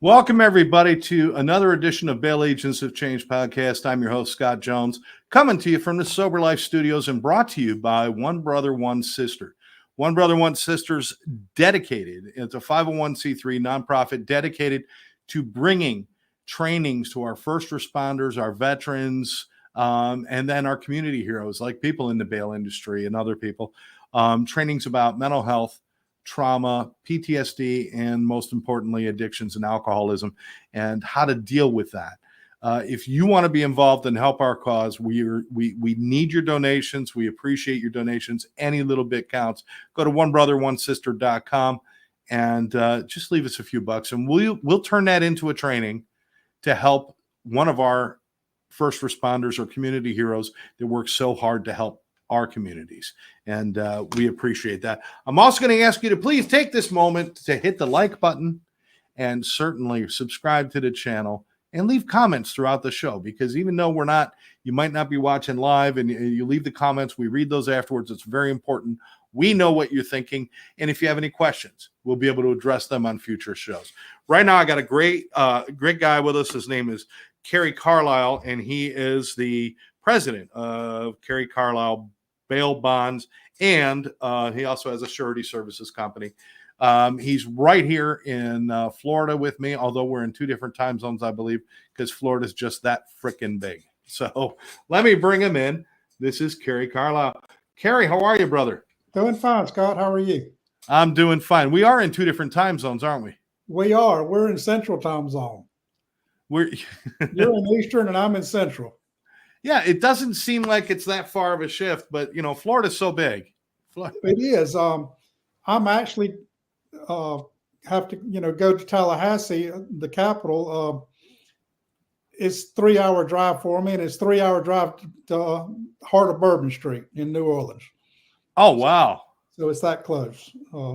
Welcome, everybody, to another edition of Bail Agents of Change podcast. I'm your host, Scott Jones, coming to you from the Sober Life Studios and brought to you by One Brother, One Sister. One Brother, One Sisters dedicated. It's a 501c3 nonprofit dedicated to bringing trainings to our first responders, our veterans, and then our community heroes, like people in the bail industry and other people. Trainings about mental health, trauma, PTSD, and most importantly, addictions and alcoholism, and how to deal with that. If you want to be involved and help our cause, we need your donations. We appreciate your donations. Any little bit counts. Go to onebrother1sister.com and just leave us a few bucks, and we'll turn that into a training to help one of our first responders or community heroes that work so hard to help our communities. And we appreciate that. I'm also going to ask you to please take this moment to hit the like button and certainly subscribe to the channel and leave comments throughout the show, because even though you might not be watching live, and you leave the comments, we read those afterwards. It's very important. We know what you're thinking. And if you have any questions, we'll be able to address them on future shows. Right now, I got a great guy with us. His name is Cary Carlisle, and he is the president of Cary Carlisle Bail Bonds, and he also has a surety services company. He's right here in Florida with me, although we're in two different time zones, I believe, because Florida's just that freaking big. So let me bring him in. This is Cary Carlisle. Cary, how are you, brother? Doing fine, Scott. How are you? I'm doing fine. We are in two different time zones, aren't we? We are. We're in Central time zone. You're in Eastern and I'm in Central. Yeah, it doesn't seem like it's that far of a shift, but Florida's so big. It is. I'm actually have to go to Tallahassee, the capital. It's 3-hour drive for me, and it's 3-hour drive to heart of Bourbon Street in New Orleans. Oh wow! So it's that close.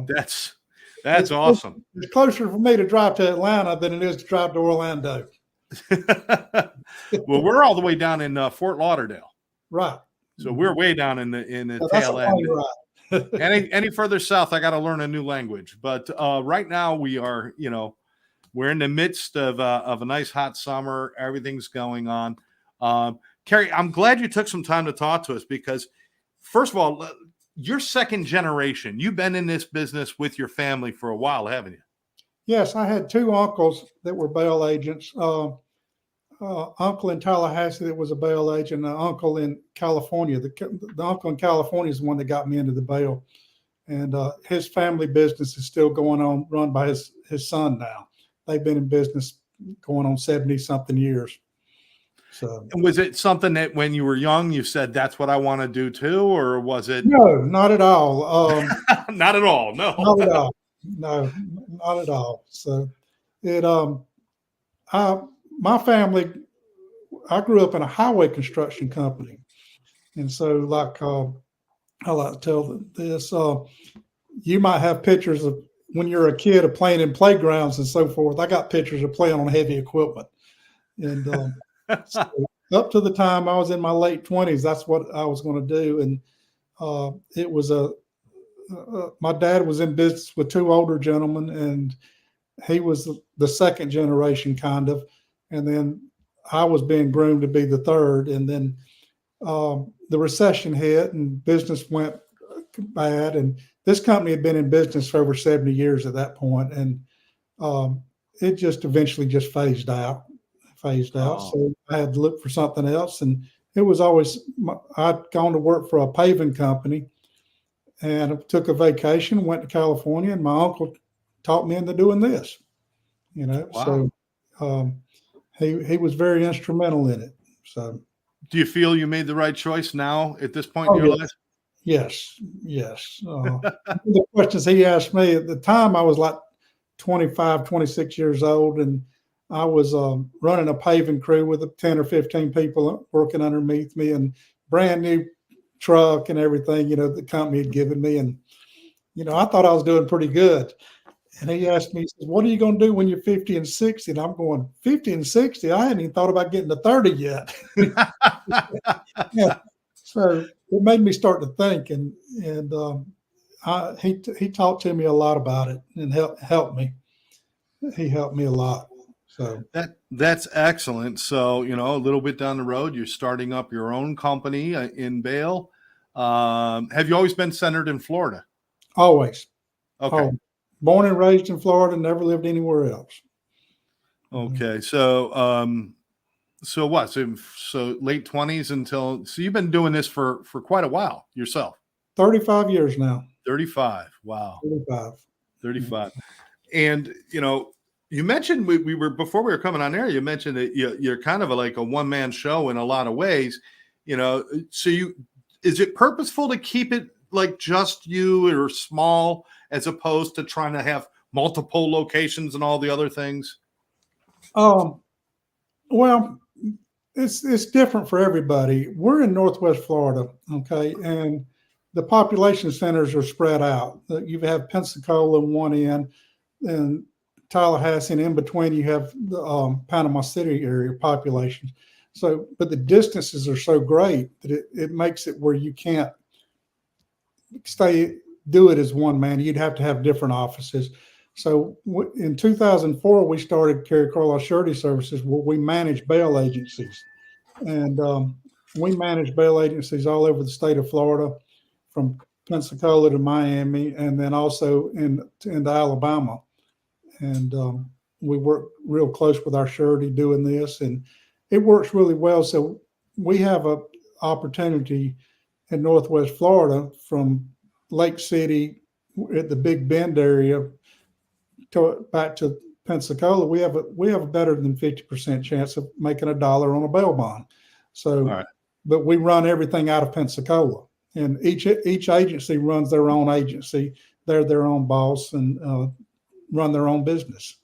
That's awesome. It's closer for me to drive to Atlanta than it is to drive to Orlando. Well, we're all the way down in Fort Lauderdale, right? So we're way down in the tail end. Right. any further south, I got to learn a new language. But right now, we are, we're in the midst of a nice hot summer. Everything's going on. Cary, I'm glad you took some time to talk to us, because, first of all, you're second generation. You've been in this business with your family for a while, haven't you? Yes, I had two uncles that were bail agents. Uncle in Tallahassee that was a bail agent, and an uncle in California. The uncle in California is the one that got me into the bail. And his family business is still going on, run by his son now. They've been in business going on 70-something years. So, was it something that when you were young, you said, that's what I want to do too? Or was it? No, not at all. Not at all. No, not at all. No, not at all. So my family, I grew up in a highway construction company. And so I like to tell this, you might have pictures of when you're a kid of playing in playgrounds and so forth. I got pictures of playing on heavy equipment. And so up to the time I was in my late 20s, that's what I was going to do. And it was my dad was in business with two older gentlemen, and he was the second generation kind of. And then I was being groomed to be the third. And then the recession hit and business went bad. And this company had been in business for over 70 years at that point. And it just eventually just phased out. Oh. So I had to look for something else. And it was always, I'd gone to work for a paving company, and I took a vacation, went to California, and my uncle taught me into doing this, Wow. So he was very instrumental in it. So, do you feel you made the right choice now at this point in your life? Yes. The questions he asked me at the time, I was like 25, 26 years old, and I was running a paving crew with 10 or 15 people working underneath me, and brand new truck and everything, the company had given me. And, I thought I was doing pretty good. And he asked me, he says, what are you going to do when you're 50 and 60? And I'm going, 50 and 60? I hadn't even thought about getting to 30 yet. Yeah. So it made me start to think, and he talked to me a lot about it and helped me. He helped me a lot. So That's excellent. So, a little bit down the road, you're starting up your own company in bail. Have you always been centered in Florida? always, Okay. oh, born and raised in Florida, never lived anywhere else. Okay. So what? So late 20s so you've been doing this for quite a while yourself. 35 years now. 35. Wow. 35. 35. And you mentioned we were before we were coming on air, you mentioned that you're kind of like a one-man show in a lot of ways. So is it purposeful to keep it like just you or small as opposed to trying to have multiple locations and all the other things? Well, it's different for everybody. We're in Northwest Florida, okay, and the population centers are spread out. You have Pensacola on one end, and Tallahassee, and in between you have the Panama City area populations. So, but the distances are so great that it makes it where you can't do it as one man. You'd have to have different offices. So in 2004, we started Cary Carlisle Surety Services, where we manage bail agencies. And we manage bail agencies all over the state of Florida, from Pensacola to Miami, and then also into Alabama. And we work real close with our surety doing this, and it works really well. So we have an opportunity in Northwest Florida from Lake City at the Big Bend area back to Pensacola. We have a better than 50% chance of making $1 on a bail bond. So, All right. But we run everything out of Pensacola, and each agency runs their own agency. They're their own boss and run their own business.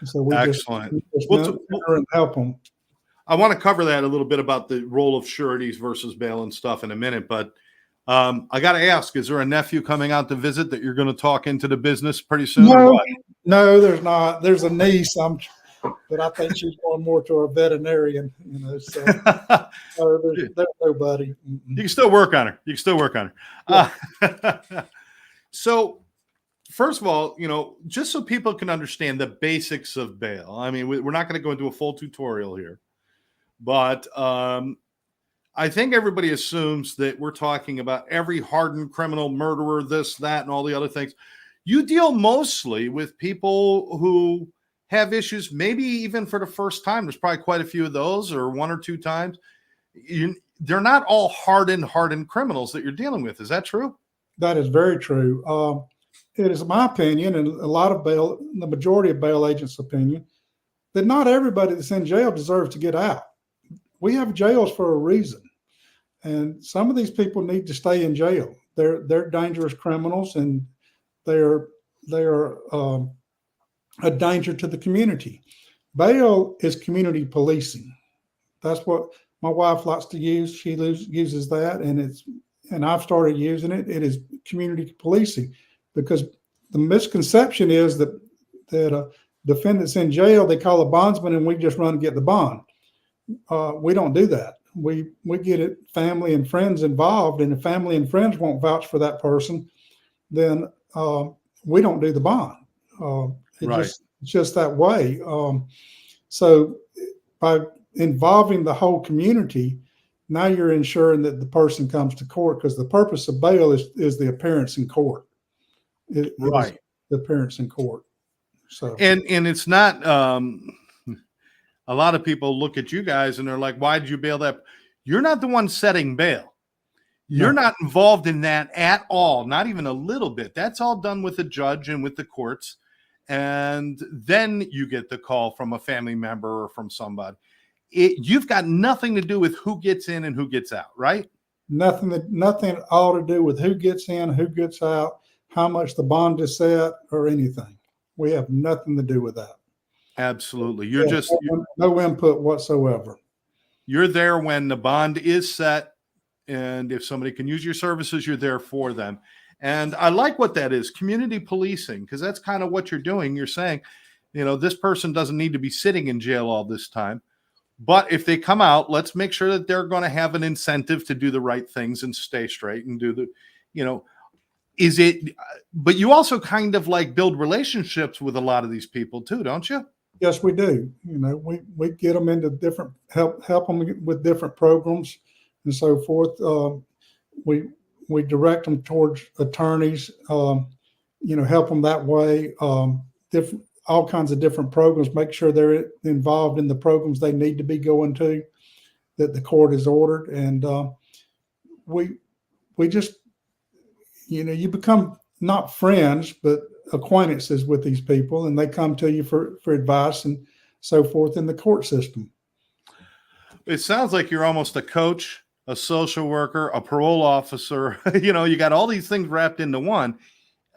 So we Excellent. just and help them. I want to cover that a little bit about the role of sureties versus bail and stuff in a minute, but I got to ask, is there a nephew coming out to visit that you're going to talk into the business pretty soon? No, there's not. There's a niece, but I think she's going more to a veterinarian, so there's nobody. You can still work on her. Yeah. So first of all, just so people can understand the basics of bail, I mean, we're not going to go into a full tutorial here, but I think everybody assumes that we're talking about every hardened criminal, murderer, this, that, and all the other things. You deal mostly with people who have issues, maybe even for the first time. There's probably quite a few of those, or one or two times. They're not all hardened criminals that you're dealing with. Is that true? That is very true. It is my opinion, and the majority of bail agents' opinion, that not everybody that's in jail deserves to get out. We have jails for a reason, and some of these people need to stay in jail. They're dangerous criminals, and they're a danger to the community. Bail is community policing. That's what my wife likes to use. She uses that, and I've started using it. It is community policing, because the misconception is that defendants in jail, they call a bondsman and we just run and get the bond. We don't do that. We get it, family and friends involved, and if family and friends won't vouch for that person, then we don't do the bond. It's just that way. So by involving the whole community, now you're ensuring that the person comes to court, because the purpose of bail is the appearance in court. The appearance in court. So and it's not. A lot of people look at you guys and they're like, "Why did you bail that?" You're not the one setting bail. You're not involved in that at all, not even a little bit. That's all done with the judge and with the courts. And then you get the call from a family member or from somebody. You've got nothing to do with who gets in and who gets out, right? Nothing at all to do with who gets in, who gets out, how much the bond is set, or anything. We have nothing to do with that. Absolutely. You're just no input whatsoever. You're there when the bond is set. And if somebody can use your services, you're there for them. And I like what that is, community policing, because that's kind of what you're doing. You're saying, this person doesn't need to be sitting in jail all this time. But if they come out, let's make sure that they're going to have an incentive to do the right things and stay straight and do but you also kind of like build relationships with a lot of these people too, don't you? Yes, we do. We get them into different help them with different programs and so forth. We we direct them towards attorneys. Help them that way. Different all kinds of different programs. Make sure they're involved in the programs they need to be going to that the court has ordered, and we we just you become not friends but acquaintances with these people, and they come to you for advice and so forth in the court system. It sounds like you're almost a coach, a social worker, a parole officer. You got all these things wrapped into one.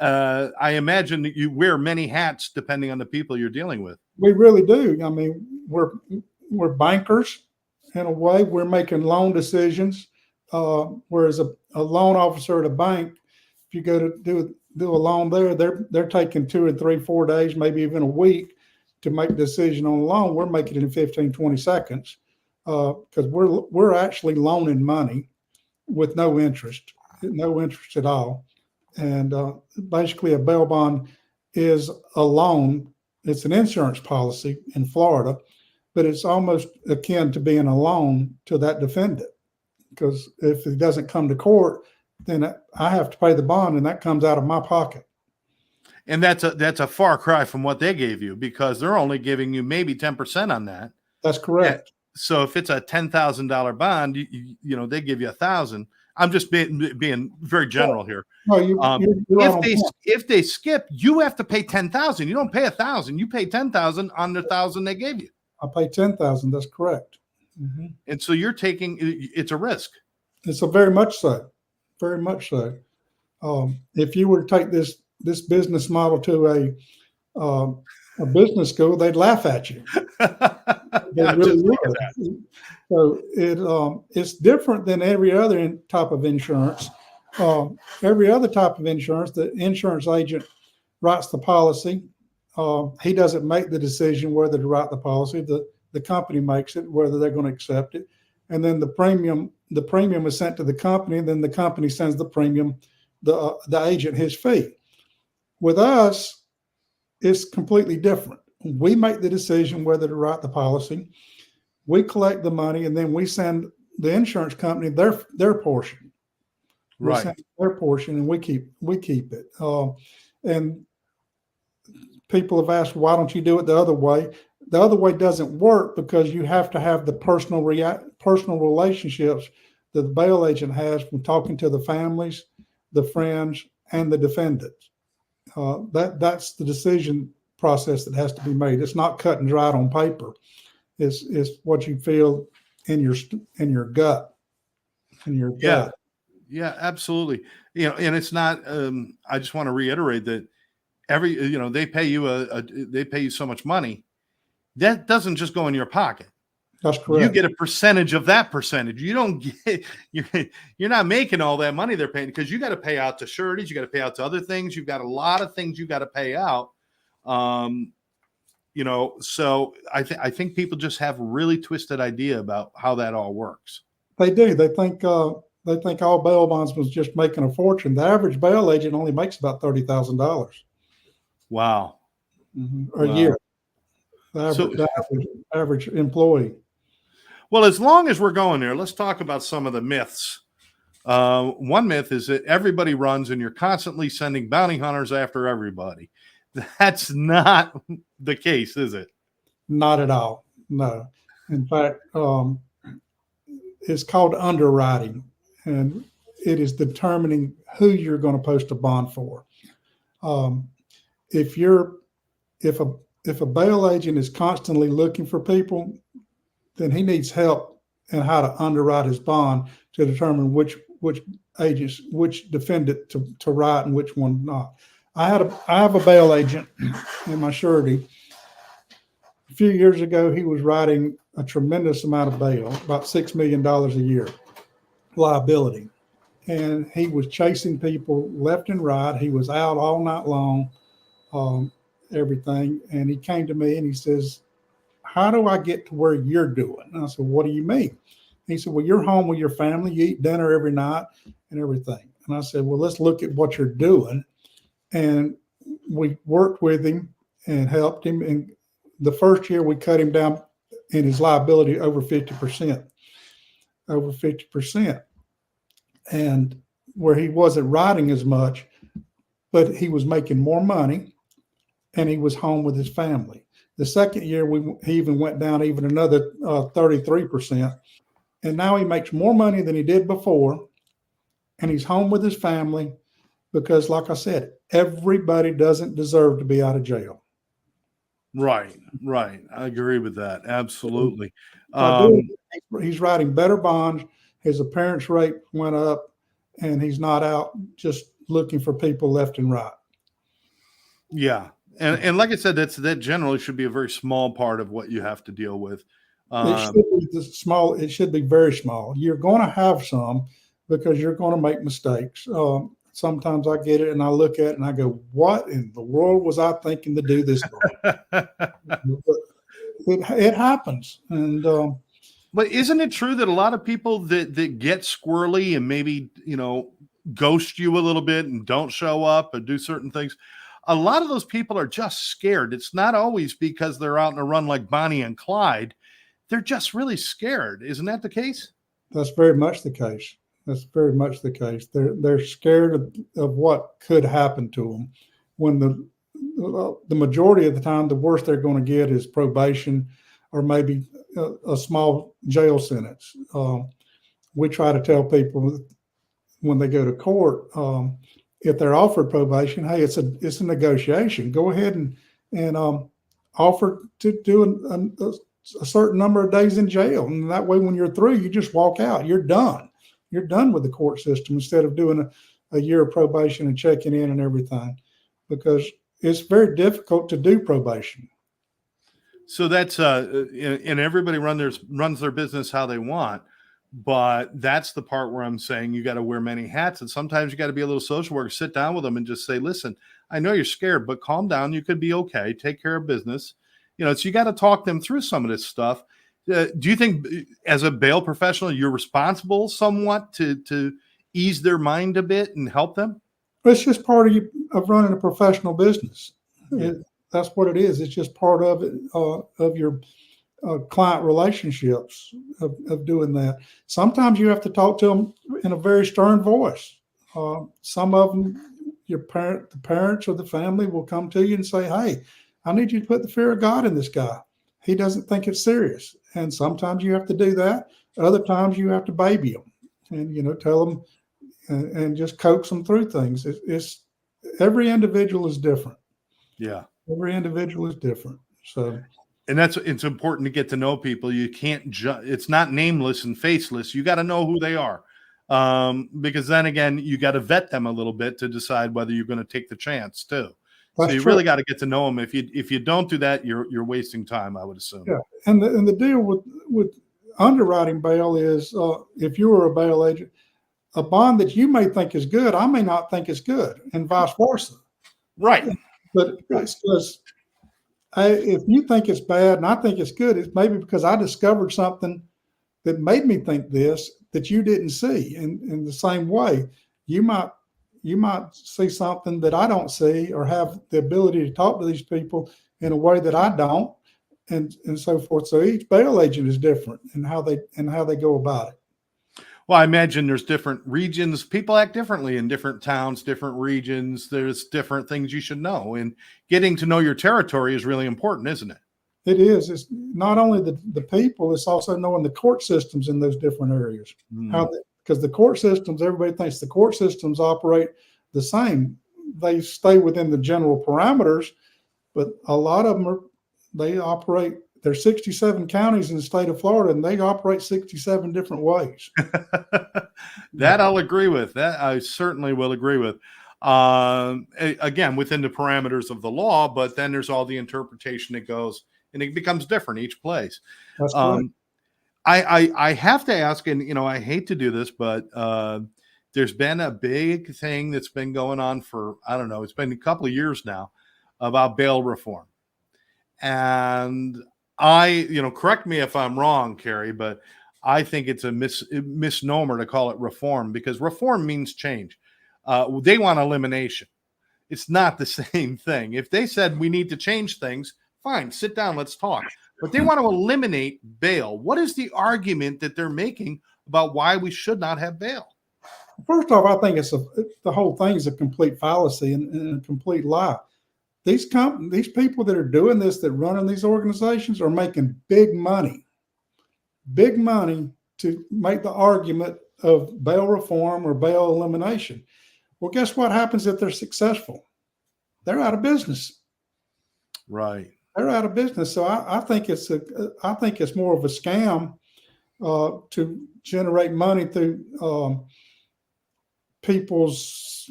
I imagine that you wear many hats depending on the people you're dealing with. We really do. I mean, we're bankers in a way. We're making loan decisions, whereas a loan officer at a bank, if you go to do a loan there, they're taking 2 or 3, 4 days, maybe even a week to make a decision on a loan. We're making it in 15, 20 seconds because we're actually loaning money with no interest at all. And basically, a bail bond is a loan. It's an insurance policy in Florida, but it's almost akin to being a loan to that defendant. Because if it doesn't come to court, then I have to pay the bond, and that comes out of my pocket. And that's a far cry from what they gave you, because they're only giving you maybe 10% on that. That's correct. So if it's a $10,000 bond, they give you $1,000. I'm just being very general here. No, if they skip, you have to pay $10,000. You don't pay $1,000. You pay $10,000 on the $1,000 they gave you. I pay $10,000. That's correct. Mm-hmm. And so you're taking it's a risk. It's a very much so. Very much so. If you were to take this business model to a business school, they'd laugh at you. They really would. So it's different than every other type of insurance. Every other type of insurance, the insurance agent writes the policy. He doesn't make the decision whether to write the policy. The company makes it, whether they're going to accept it, and then the premium is sent to the company, and then the company sends the premium, the agent his fee. With us, it's completely different. We make the decision whether to write the policy. We collect the money, and then we send the insurance company their portion. Right. We send their portion, and we keep it. And people have asked, why don't you do it the other way? The other way doesn't work because you have to have the personal relationships that the bail agent has from talking to the families, the friends, and the defendants. That's the decision process that has to be made. It's not cut and dried on paper. It's what you feel in your gut. Yeah, absolutely. And it's not. I just want to reiterate that they pay you so much money. That doesn't just go in your pocket. That's correct. You get a percentage of that percentage. You don't get. You're not making all that money they're paying, because you got to pay out to sureties. You got to pay out to other things. You've got a lot of things you got to pay out. So I think people just have a really twisted idea about how that all works. They do. They think all bail bondsmen just making a fortune. The average bail agent only makes about $30,000. Wow. A year. The average employee. Well, as long as we're going there, let's talk about some of the myths. One myth is that everybody runs and you're constantly sending bounty hunters after everybody. That's not the case, is it? Not at all. No. In fact, it's called underwriting, and it is determining who you're going to post a bond for. If a bail agent is constantly looking for people, then he needs help in how to underwrite his bond to determine which defendant to write and which one not. I have a bail agent in my surety. A few years ago, he was writing a tremendous amount of bail, about $6 million a year liability. And he was chasing people left and right. He was out all night long, everything. And he came to me and he says, how do I get to where you're doing? And I said, what do you mean? He said, well, you're home with your family. You eat dinner every night and everything. And I said, well, let's look at what you're doing. And we worked with him and helped him. And the first year we cut him down in his liability over 50%, over 50%. And where he wasn't riding as much, but he was making more money and he was home with his family. The second year, he even went down even another 33%. And now he makes more money than he did before. And he's home with his family because, like I said, everybody doesn't deserve to be out of jail. Right. I agree with that. Absolutely. He's writing better bonds. His appearance rate went up, and he's not out just looking for people left and right. Yeah. And like I said, that generally should be a very small part of what you have to deal with. It should be very small. You're going to have some because you're going to make mistakes. Sometimes I get it and I look at it and I go, what in the world was I thinking to do this? It happens. And but isn't it true that a lot of people that get squirrely and maybe, ghost you a little bit and don't show up or do certain things, a lot of those people are just scared. It's not always because they're out in a run like Bonnie and Clyde. They're just really scared. Isn't that the case? That's very much the case. That's very much the case. They're scared of what could happen to them. When the majority of the time, the worst they're going to get is probation or maybe a small jail sentence. We try to tell people when they go to court, if they're offered probation, hey, it's a negotiation. Go ahead and offer to do a certain number of days in jail, and that way, when you're through, you just walk out. You're done. You're done with the court system instead of doing a year of probation and checking in and everything, because it's very difficult to do probation. So that's and everybody runs their business how they want. But that's the part where I'm saying you got to wear many hats. And sometimes you got to be a little social worker, sit down with them and just say, listen, I know you're scared, but calm down. You could be okay. Take care of business. So you got to talk them through some of this stuff. Do you think as a bail professional, you're responsible somewhat to ease their mind a bit and help them? It's just part of running a professional business. Yeah. That's what it is. It's just part of it, of your client relationships of doing that. Sometimes you have to talk to them in a very stern voice. Some of them, the parents or the family will come to you and say, hey, I need you to put the fear of God in this guy. He doesn't think it's serious. And sometimes you have to do that. Other times you have to baby them and, tell them and just coax them through things. It's every individual is different. Yeah. Every individual is different. So, and it's important to get to know people. You can't it's not nameless and faceless. You got to know who they are. Because then again, you got to vet them a little bit to decide whether you're going to take the chance too. So you really got to get to know them. If you don't do that, you're wasting time, I would assume. Yeah. And the deal with underwriting bail is if you were a bail agent, a bond that you may think is good, I may not think is good, and vice versa. Right. But it's because if you think it's bad and I think it's good, it's maybe because I discovered something that made me think this that you didn't see. In the same way, you might see something that I don't see, or have the ability to talk to these people in a way that I don't, and so forth. So each bail agent is different in how they go about it. Well, I imagine there's different regions. People act differently in different towns, different regions. There's different things you should know. And getting to know your territory is really important, isn't it? It is. It's not only the people, it's also knowing the court systems in those different areas. Because the court systems, everybody thinks the court systems operate the same. They stay within the general parameters, but a lot of them there's 67 counties in the state of Florida, and they operate 67 different ways. That I'll agree with. That I certainly will agree with. Again, within the parameters of the law, but then there's all the interpretation that goes, and it becomes different each place. That's correct. I have to ask, and I hate to do this, but there's been a big thing that's been going on for, I don't know, it's been a couple of years now, about bail reform. And correct me if I'm wrong, Cary, but I think it's a misnomer to call it reform, because reform means change. They want elimination. It's not the same thing. If they said we need to change things, Fine, sit down, let's talk. But they want to eliminate bail. What is the argument that they're making about why we should not have bail? First off, I think the whole thing is a complete fallacy and a complete lie. These people that are doing this, that running these organizations, are making big money to make the argument of bail reform or bail elimination. Well, guess what happens if they're successful? They're out of business. Right. They're out of business. So I think it's more of a scam to generate money through people's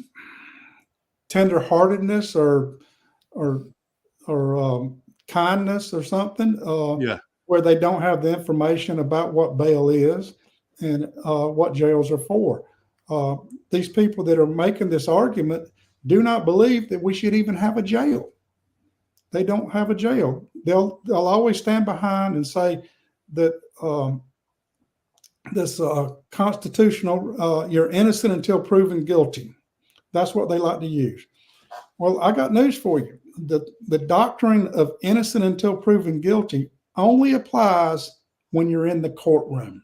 tenderheartedness or kindness or something. Where they don't have the information about what bail is and what jails are for. These people that are making this argument do not believe that we should even have a jail. They don't have a jail. They'll always stand behind and say that this constitutional, you're innocent until proven guilty. That's what they like to use. Well, I got news for you. The doctrine of innocent until proven guilty only applies when you're in the courtroom.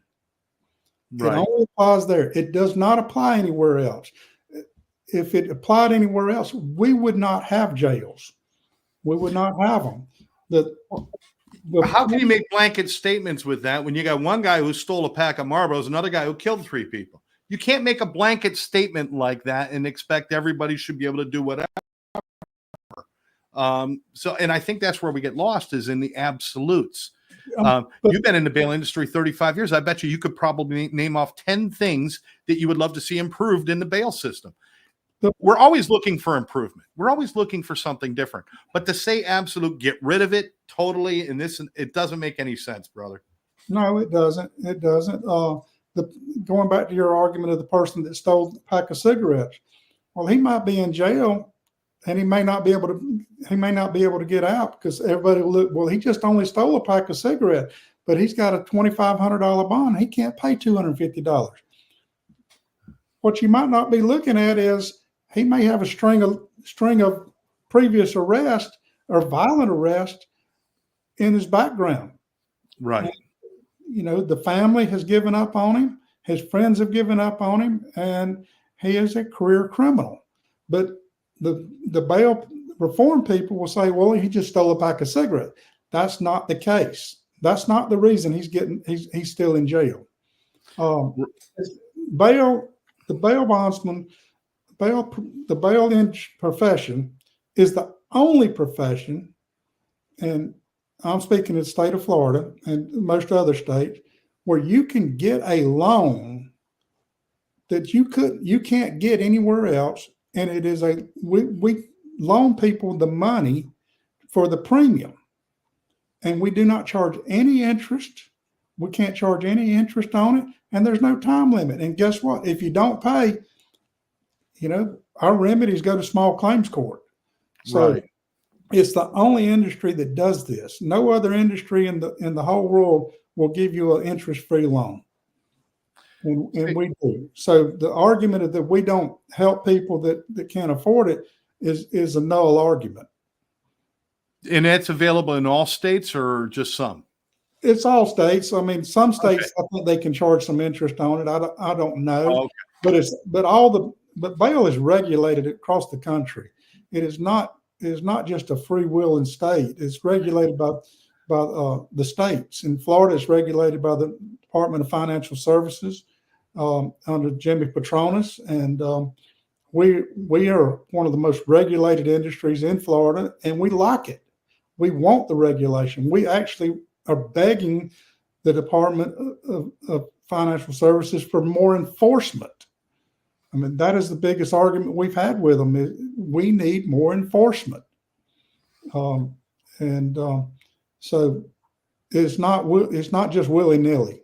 Right. It only applies there. It does not apply anywhere else. If it applied anywhere else, we would not have jails. We would not have them. How can you make blanket statements with that when you got one guy who stole a pack of Marlboros, another guy who killed 3 people? You can't make a blanket statement like that and expect everybody should be able to do whatever. And I think that's where we get lost, is in the absolutes. You've been in the bail industry 35 years. I bet you could probably name off 10 things that you would love to see improved in the bail system. We're always looking for improvement. We're always looking for something different. But to say absolute, get rid of it totally, and it doesn't make any sense, brother. No, it doesn't. It doesn't. Going back to your argument of the person that stole a pack of cigarettes, well, he might be in jail, and he may not be able to get out because everybody will look, well, he just only stole a pack of cigarettes, but he's got a $2,500 bond. He can't pay $250. What you might not be looking at is he may have a string of previous arrest or violent arrest in his background. Right. And, the family has given up on him. His friends have given up on him, and he is a career criminal. But the bail reform people will say, well, he just stole a pack of cigarettes. That's not the case. That's not the reason he's still in jail. The bail bondsman, the bail profession is the only profession, and I'm speaking in the state of Florida and most other states, where you can get a loan that you can't get anywhere else. And it is we loan people the money for the premium, and we do not charge any interest. We can't charge any interest on it, and there's no time limit. And guess what? If you don't pay, our remedies go to small claims court. So right. It's the only industry that does this. No other industry in the whole world will give you an interest-free loan. And we do. So the argument that we don't help people that can't afford it is a null argument. And that's available in all states or just some? It's all states. I mean, some states, okay, I think they can charge some interest on it. I don't know. Oh, okay. But bail is regulated across the country. It is not just a free will in state. It's regulated by the states. In Florida, it's regulated by the Department of Financial Services under Jimmy Petronas, and we are one of the most regulated industries in Florida, and we like it. We want the regulation. We actually are begging the Department of Financial Services for more enforcement. I mean, that is the biggest argument we've had with them. We need more enforcement. So it's not just willy-nilly.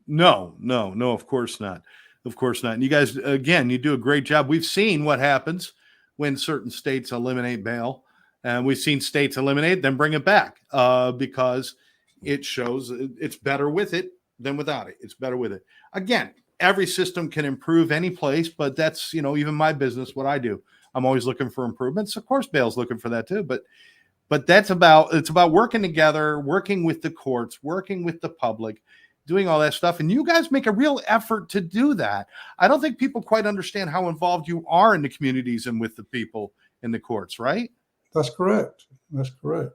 No, of course not. Of course not. And you guys, again, you do a great job. We've seen what happens when certain states eliminate bail, and we've seen states eliminate, then bring it back because it shows it's better with it than without it. It's better with it. Again, every system can improve any place, but that's, even my business, what I do. I'm always looking for improvements. Of course, bail's looking for that too. But But it's about working together, working with the courts, working with the public, doing all that stuff. And you guys make a real effort to do that. I don't think people quite understand how involved you are in the communities and with the people in the courts, right? That's correct. That's correct.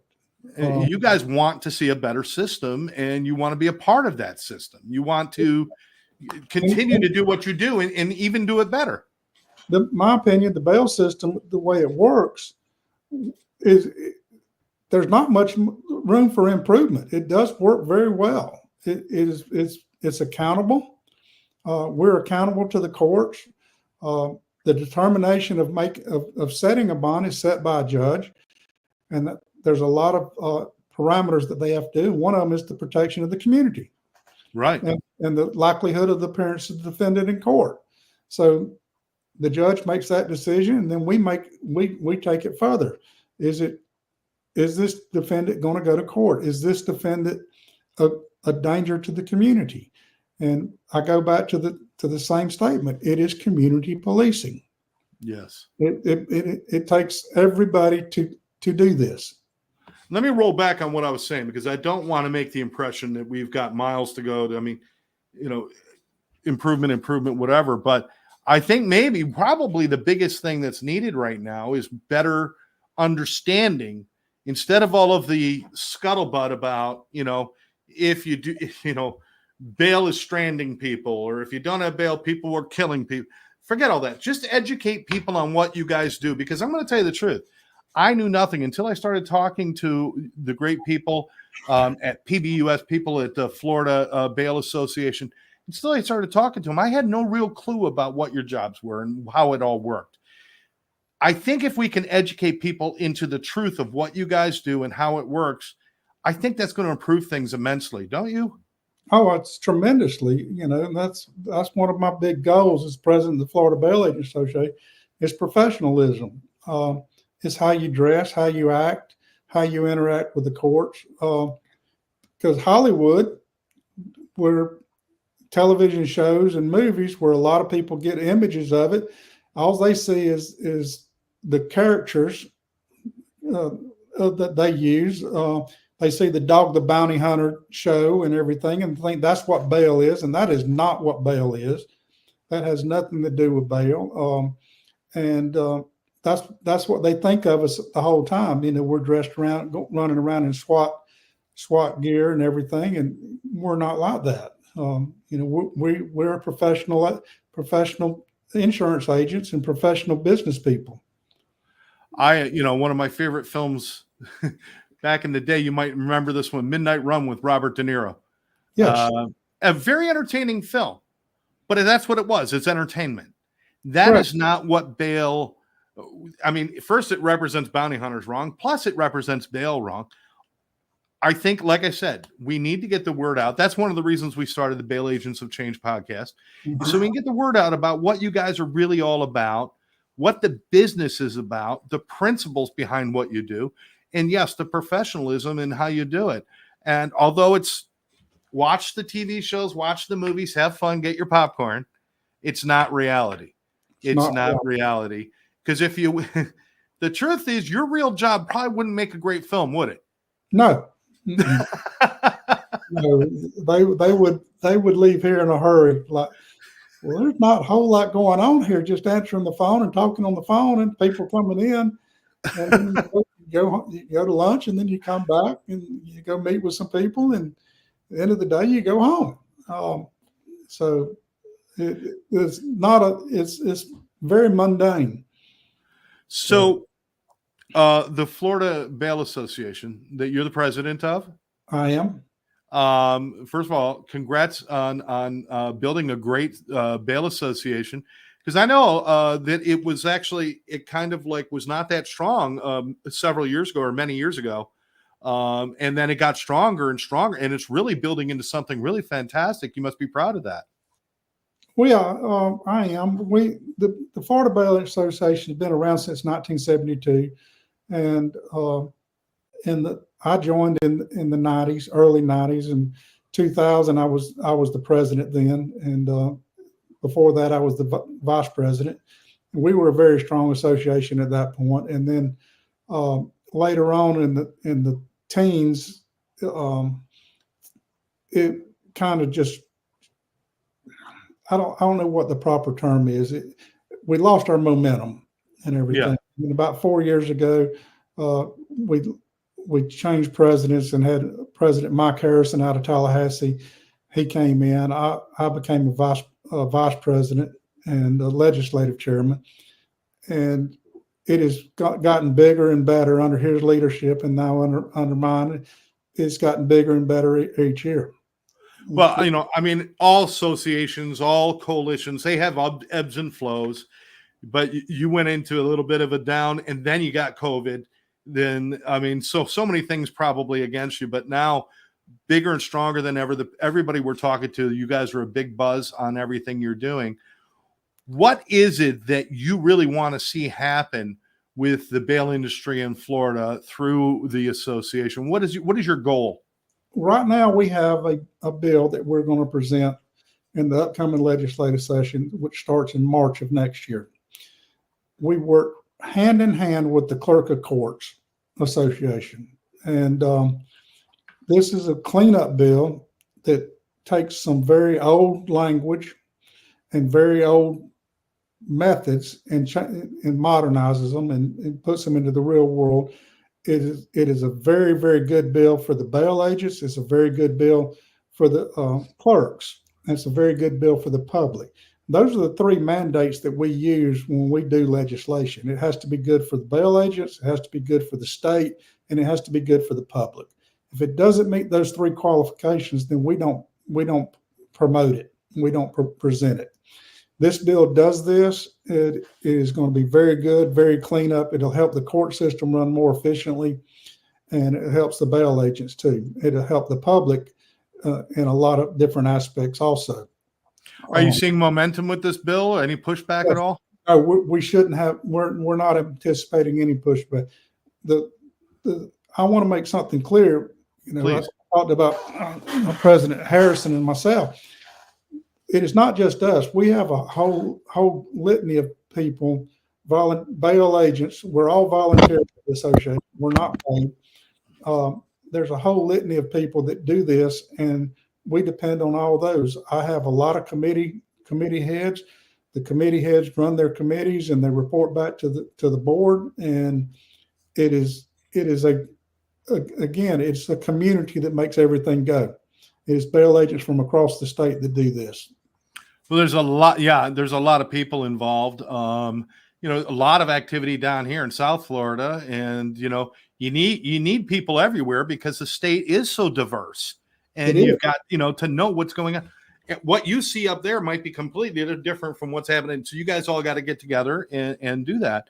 You guys want to see a better system, and you want to be a part of that system. You want to continue to do what you do and even do it better. My opinion, the bail system, the way it works, is there's not much room for improvement. It does work very well. It's accountable. We're accountable to the courts. The determination of setting a bond is set by a judge, and there's a lot of parameters that they have to do. One of them is the protection of the community, right, and the likelihood of the appearance of the defendant in court. So the judge makes that decision, and then we take it further. Is this defendant going to go to court? Is this defendant a danger to the community? And I go back to the same statement. It is community policing. Yes. It takes everybody to do this. Let me roll back on what I was saying, because I don't want to make the impression that we've got miles to go to, improvement, whatever. But I think probably the biggest thing that's needed right now is better understanding, instead of all of the scuttlebutt about, if you do, bail is stranding people, or if you don't have bail, people are killing people. Forget all that. Just educate people on what you guys do, because I'm going to tell you the truth. I knew nothing until I started talking to the great people at PBUS, people at the Florida Bail Association. Until I started talking to them, I had no real clue about what your jobs were and how it all worked. I think if we can educate people into the truth of what you guys do and how it works, I think that's going to improve things immensely, don't you? Oh, it's tremendously, and that's one of my big goals as president of the Florida Bail Agents Association, is professionalism. It's how you dress, how you act, how you interact with the courts. Because Hollywood, where television shows and movies, where a lot of people get images of it, all they see is the characters that they use. They see the Dog the Bounty Hunter show and everything, and think that's what bail is, and that is not what bail is. That has nothing to do with bail. That's what they think of us the whole time. We're dressed around, running around in SWAT gear and everything, and we're not like that. We're professional insurance agents and professional business people. One of my favorite films back in the day, you might remember this one, Midnight Run with Robert De Niro. Yes. A very entertaining film, but that's what it was. It's entertainment. That Correct. is not what bail. First it represents bounty hunters wrong. Plus it represents bail wrong. I think, like I said, we need to get the word out. That's one of the reasons we started the Bail Agents of Change podcast. Mm-hmm. So we can get the word out about what you guys are really all about, what the business is about, the principles behind what you do, and yes, the professionalism and how you do it. And although it's watch the TV shows, watch the movies, have fun, get your popcorn, it's not reality. It's not reality. Because if you, the truth is, your real job probably wouldn't make a great film, would it? No. No, they would leave here in a hurry. Like, well, there's not a whole lot going on here. Just answering the phone and talking on the phone, and people coming in, and then you go to lunch, and then you come back and you go meet with some people, and at the end of the day, you go home. So it's very mundane. So, the Florida Bail Association that you're the president of, I am. First of all, congrats on building a great bail association, because I know that it kind of like was not that strong several years ago or many years ago, and then it got stronger and stronger, and it's really building into something really fantastic. You must be proud of that. Well, yeah, I am. The Florida Bail Association has been around since 1972, and I joined in the 90s, early 90s, and 2000 I was the president then, and before that I was the vice president. We were a very strong association at that point, and then later on in the teens, it kind of just, I don't know what the proper term is. We lost our momentum and Yeah. everything. And about 4 years ago, we changed presidents and had President Mike Harrison out of Tallahassee. He came in. I became a vice president and a legislative chairman, and it has gotten bigger and better under his leadership, and now under mine, it's gotten bigger and better each year. Well, I mean, all associations, all coalitions, they have ebbs and flows, but you went into a little bit of a down, and then you got COVID. Then, I mean, so many things probably against you, but now bigger and stronger than ever. Everybody we're talking to, you guys are a big buzz on everything you're doing. What is it that you really want to see happen with the bail industry in Florida through the association? What is your goal? Right now, we have a bill that we're going to present in the upcoming legislative session, which starts in March of next year. We work hand in hand with the Clerk of Courts Association. And this is a cleanup bill that takes some very old language and very old methods and modernizes them and puts them into the real world. It is a very, very good bill for the bail agents. It's a very good bill for the clerks. And it's a very good bill for the public. Those are the three mandates that we use when we do legislation. It has to be good for the bail agents, it has to be good for the state, and it has to be good for the public. If it doesn't meet those three qualifications, then we don't promote it. We don't present it. This bill does this. It is going to be very good, very clean up. It'll help the court system run more efficiently, and it helps the bail agents too. It'll help the public in a lot of different aspects also. Are you seeing momentum with this bill? Any pushback at all? No, we shouldn't have. We're not anticipating any pushback. I want to make something clear. I talked about President Harrison and myself. It is not just us. We have a whole litany of people, bail agents. We're all volunteers for the association. We're not paid. There's a whole litany of people that do this, and we depend on all those. I have a lot of committee heads. The committee heads run their committees, and they report back to the board. And it is again, it's the community that makes everything go. It is bail agents from across the state that do this. Well, there's a lot. Yeah, there's a lot of people involved. A lot of activity down here in South Florida, and you need people everywhere because the state is so diverse, and you've got to know what's going on. What you see up there might be completely different from what's happening. So you guys all got to get together and do that.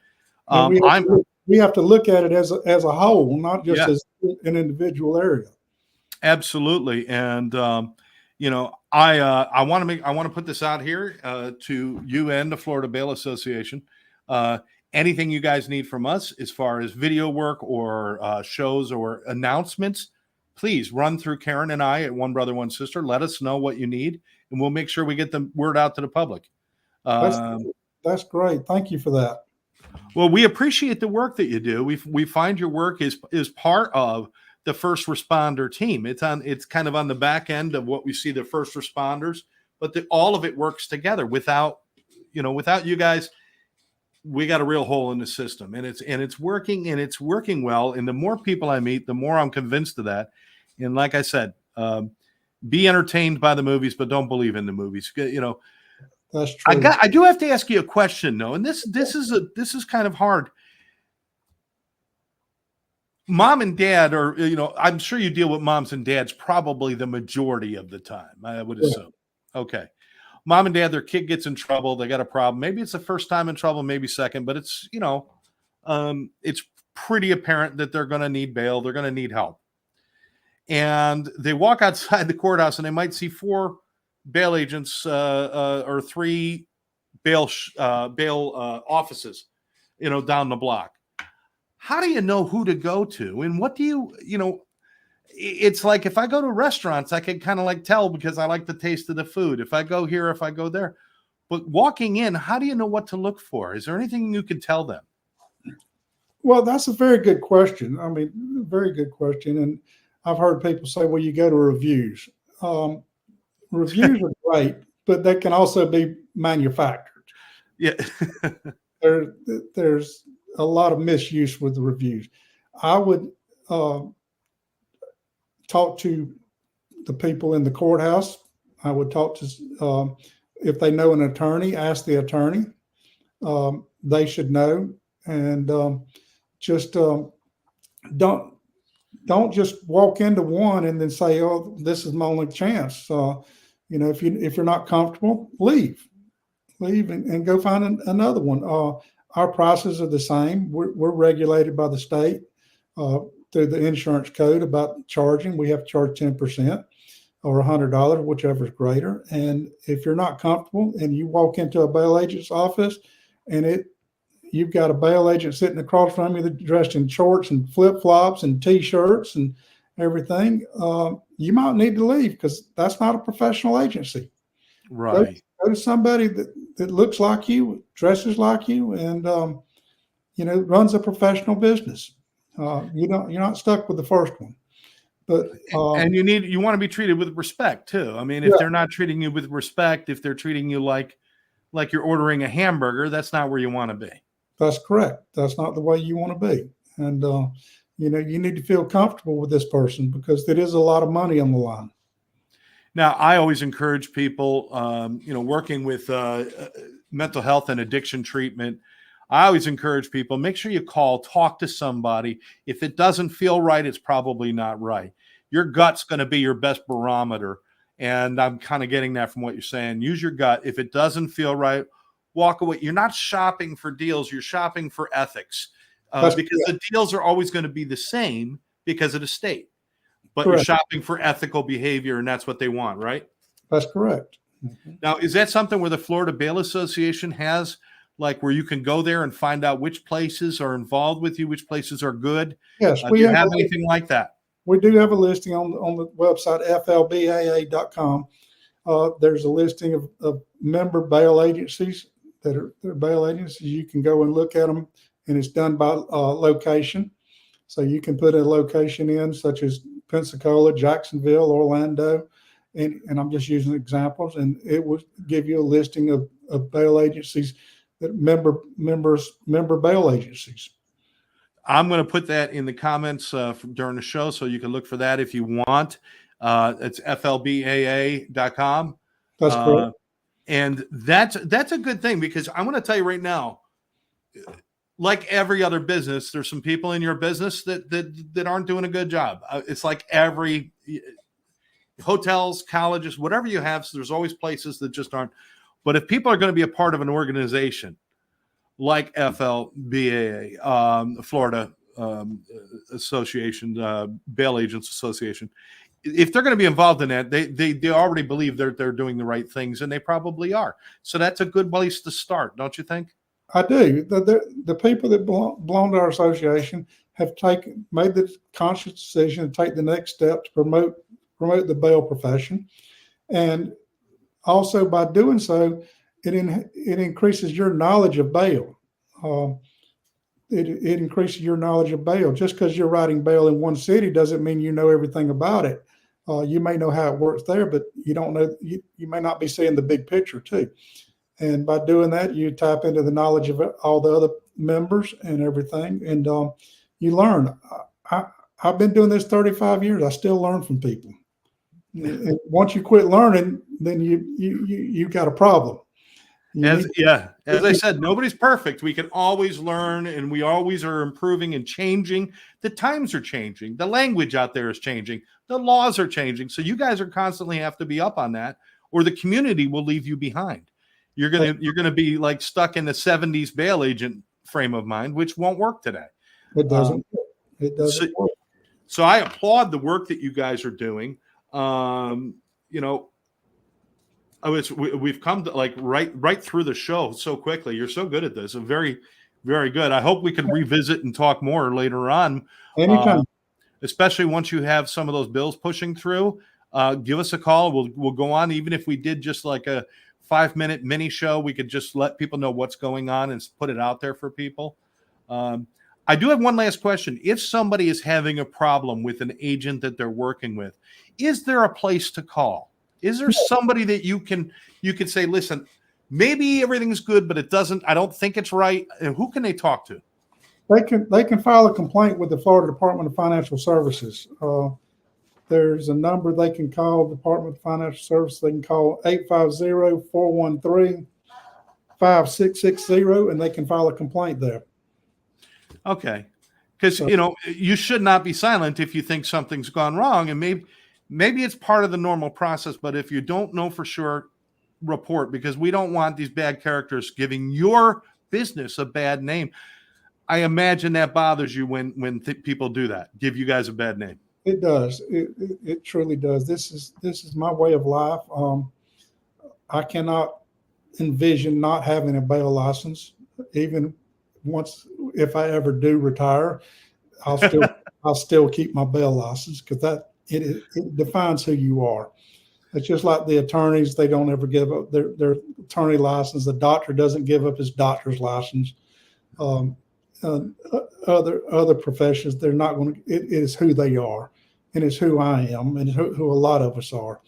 We have to look at it as a whole, not just as an individual area. Absolutely, and I want to put this out here to you and the Florida Bail Association. Anything you guys need from us as far as video work or shows or announcements, please run through Karen and I at One Brother, One Sister. Let us know what you need, and we'll make sure we get the word out to the public. That's great. Thank you for that. Well, we appreciate the work that you do. We find your work is part of the first responder team. It's kind of on the back end of what we see the first responders, but all of it works together. Without you guys, we got a real hole in the system, and it's working well. And the more people I meet, the more I'm convinced of that. And like I said, be entertained by the movies, but don't believe in the movies. That's true. I do have to ask you a question though, and this is kind of hard. Mom and dad are, I'm sure you deal with moms and dads probably the majority of the time, I would assume. Okay. Mom and dad, their kid gets in trouble. They got a problem. Maybe it's the first time in trouble, maybe second, but it's, it's pretty apparent that they're going to need bail. They're going to need help. And they walk outside the courthouse and they might see 4 bail agents or 3 bail offices, down the block. How do you know who to go to? And what do it's like if I go to restaurants, I can kind of like tell because I like the taste of the food. If I go here, if I go there. But walking in, how do you know what to look for? Is there anything you can tell them? Well, that's a very good question. I mean, very good question. And I've heard people say, well, you go to reviews. Um, Reviews are great, but they can also be manufactured. Yeah. There, there's a lot of misuse with the reviews. I would uh, talk to the people in the courthouse. I would talk to, if they know an attorney, ask the attorney. They should know, and just don't don't just walk into one and then say, "Oh, this is my only chance." If you're not comfortable, leave and go find another one. Our prices are the same. We're regulated by the state through the insurance code about charging. We have to charge 10% or $100, whichever is greater. And if you're not comfortable and you walk into a bail agent's office and you've got a bail agent sitting across from you that's dressed in shorts and flip flops and t-shirts and everything, you might need to leave because that's not a professional agency. Right. Go to somebody that looks like you, dresses like you, and runs a professional business. You're not stuck with the first one. But and you want to be treated with respect too. I mean, if they're not treating you with respect, if they're treating you like you're ordering a hamburger, that's not where you want to be. That's correct. That's not the way you want to be. And you need to feel comfortable with this person because there is a lot of money on the line. Now, I always encourage people, working with mental health and addiction treatment. I always encourage people, make sure you call, talk to somebody. If it doesn't feel right, it's probably not right. Your gut's going to be your best barometer. And I'm kind of getting that from what you're saying. Use your gut. If it doesn't feel right, walk away. You're not shopping for deals. You're shopping for ethics because the deals are always going to be the same because of the state. But You're shopping for ethical behavior, and that's what they want, right? That's correct. Mm-hmm. Now, is that something where the Florida Bail Association has, like, where you can go there and find out which places are involved with you, which places are good? Yes. Do you have anything like that? We do have a listing on the website, flbaa.com. There's a listing of member bail agencies that are bail agencies. You can go and look at them, and it's done by location. So you can put a location in, such as Pensacola, Jacksonville, Orlando, and I'm just using examples, and it will give you a listing of bail agencies that member bail agencies. I'm going to put that in the comments during the show, so you can look for that if you want. It's flbaa.com. That's correct. And that's a good thing, because I'm going to tell you right now, like every other business, there's some people in your business that aren't doing a good job. It's like every hotels, colleges, whatever you have. So there's always places that just aren't. But if people are going to be a part of an organization like FLBAA, Florida Association, Bail Agents Association, if they're going to be involved in that, they already believe they're doing the right things, and they probably are. So that's a good place to start, don't you think? I do. The people that belong to our association have made the conscious decision to take the next step to promote the bail profession, and also by doing so, it increases your knowledge of bail. It increases your knowledge of bail. Just because you're writing bail in one city doesn't mean you know everything about it. You may know how it works there, but you don't know. You may not be seeing the big picture too. And by doing that, you tap into the knowledge of all the other members and everything, and you learn. I've been doing this 35 years. I still learn from people. And once you quit learning, then you got a problem. As I said, nobody's perfect. We can always learn, and we always are improving and changing. The times are changing. The language out there is changing. The laws are changing. So you guys are constantly have to be up on that, or the community will leave you behind. You're gonna be like stuck in the 70s bail agent frame of mind, which won't work today. It doesn't. Work. So I applaud the work that you guys are doing. We've come to like right through the show so quickly. You're so good at this. Very, very good. I hope we can revisit and talk more later on. Anytime. Especially once you have some of those bills pushing through. Give us a call. We'll go on, even if we did just like a 5-minute mini show. We could just let people know what's going on and put it out there for people. I do have one last question. If somebody is having a problem with an agent that they're working with, is there a place to call? Is there somebody that you can say, listen, maybe everything's good, but I don't think it's right. And who can they talk to? They can file a complaint with the Florida Department of Financial Services. There's a number they can call, Department of Financial Services. They can call 850-413-5660, and they can file a complaint there. Okay. Because, you should not be silent if you think something's gone wrong. And maybe it's part of the normal process. But if you don't know for sure, report, because we don't want these bad characters giving your business a bad name. I imagine that bothers you when people do that, give you guys a bad name. It does. It truly does. This is my way of life. I cannot envision not having a bail license, even if I ever do retire. I'll still keep my bail license, because it defines who you are. It's just like the attorneys; they don't ever give up their attorney license. The doctor doesn't give up his doctor's license. Other professions, they're not going to. It is who they are, and it's who I am, and who a lot of us are.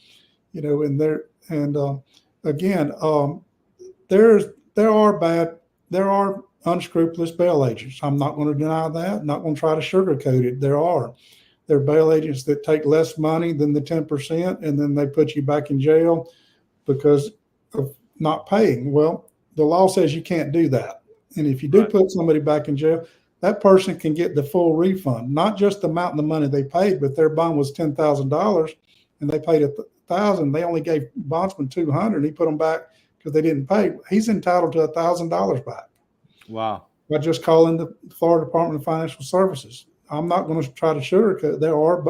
Again, there are unscrupulous bail agents. I'm not going to deny that. I'm not going to try to sugarcoat it. There are bail agents that take less money than the 10%, and then they put you back in jail because of not paying. Well, the law says you can't do that. And if you do put somebody back in jail, that person can get the full refund, not just the amount of the money they paid, but their bond was $10,000 and they paid $1,000. They only gave bondsman $200, and he put them back because they didn't pay. He's entitled to $1,000 back. Wow. By just calling the Florida Department of Financial Services. I'm not going to try to sugarcoat. There are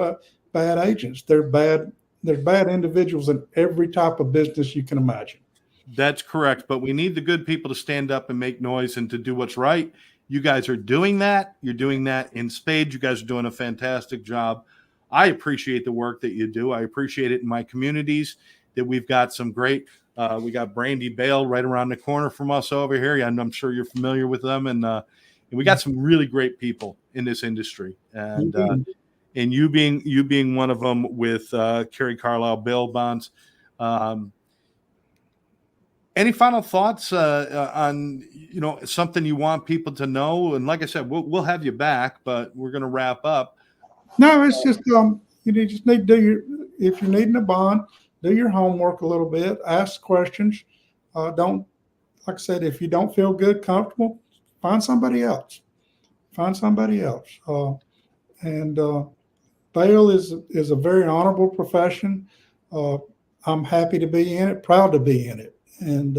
bad agents. There's bad individuals in every type of business you can imagine. That's correct. But we need the good people to stand up and make noise and to do what's right. You guys are doing that. You're doing that in spades. You guys are doing a fantastic job. I appreciate the work that you do. I appreciate it in my communities that we've got some great, we got Brandy Bale right around the corner from us over here. And I'm sure you're familiar with them. And we got some really great people in this industry. And you being one of them with Cary Carlisle bail bonds. Any final thoughts on something you want people to know? And like I said, we'll have you back, but we're going to wrap up. No, it's just you just need to do if you're needing a bond, do your homework a little bit, ask questions. Don't, like I said, if you don't feel good, comfortable, find somebody else. Bail is a very honorable profession. I'm happy to be in it, proud to be in it. And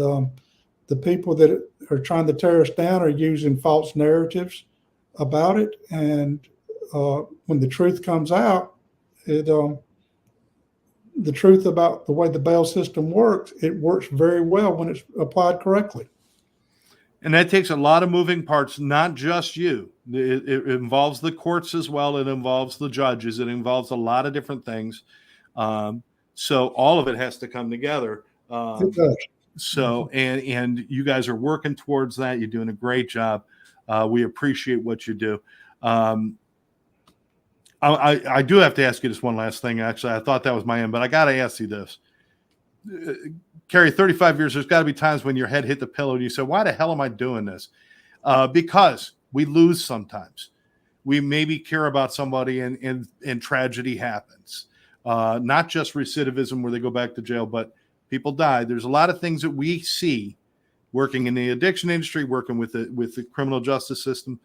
the people that are trying to tear us down are using false narratives about it. And when the truth comes out, the truth about the way the bail system works, it works very well when it's applied correctly. And that takes a lot of moving parts, not just you. It involves the courts as well. It involves the judges. It involves a lot of different things. So all of it has to come together. It does. So, and you guys are working towards that. You're doing a great job. We appreciate what you do. I do have to ask you this one last thing. Actually, I thought that was my end, but I got to ask you this. Cary, 35 years, there's got to be times when your head hit the pillow and you say, why the hell am I doing this? Because we lose sometimes. We maybe care about somebody and tragedy happens. Not just recidivism where they go back to jail, but people die. There's a lot of things that we see working in the addiction industry, working with the criminal justice system.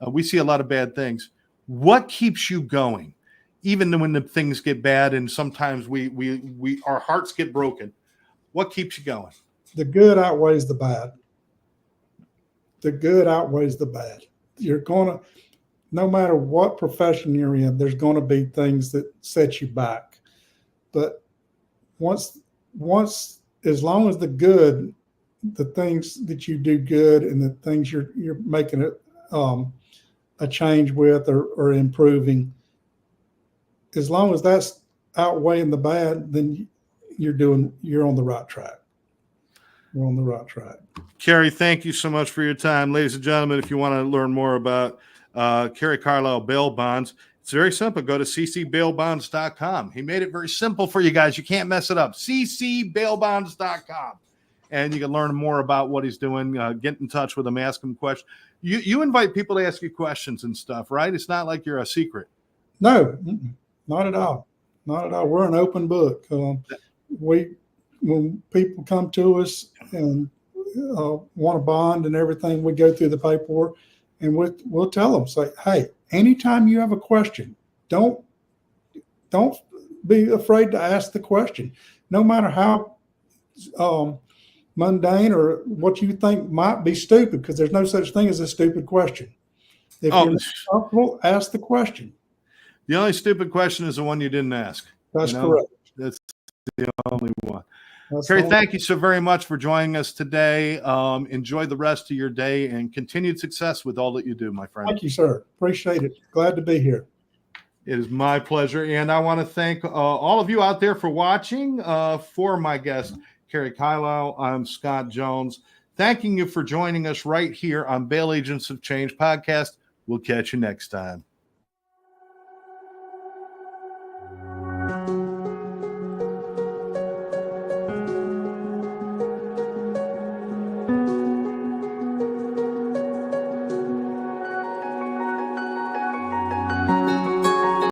We see a lot of bad things. What keeps you going? Even when the things get bad and sometimes we our hearts get broken. What keeps you going? The good outweighs the bad. The good outweighs the bad. You're going to, no matter what profession you're in, there's going to be things that set you back. But once, as long as the things that you do good and the things you're making a change with or improving, as long as that's outweighing the bad, then you're on the right track. You're on the right track. Cary, thank you so much for your time. Ladies and gentlemen, if you want to learn more about Cary Carlisle bail bonds. It's very simple. Go to ccbailbonds.com. He made it very simple for you guys. You can't mess it up. ccbailbonds.com. And you can learn more about what he's doing. Get in touch with him, ask him questions. You invite people to ask you questions and stuff, right? It's not like you're a secret. No, not at all. Not at all. We're an open book. When people come to us and want a bond and everything, we go through the paperwork, and we'll tell them, say, hey, anytime you have a question, don't be afraid to ask the question, no matter how mundane or what you think might be stupid, because there's no such thing as a stupid question. If you're not comfortable, ask the question. The only stupid question is the one you didn't ask. That's correct. That's the only one. Cary, thank you so very much for joining us today. Enjoy the rest of your day and continued success with all that you do, my friend. Thank you, sir. Appreciate it. Glad to be here. It is my pleasure. And I want to thank all of you out there for watching. For my guest, Cary Carlisle, I'm Scott Jones. Thanking you for joining us right here on Bail Agents of Change podcast. We'll catch you next time.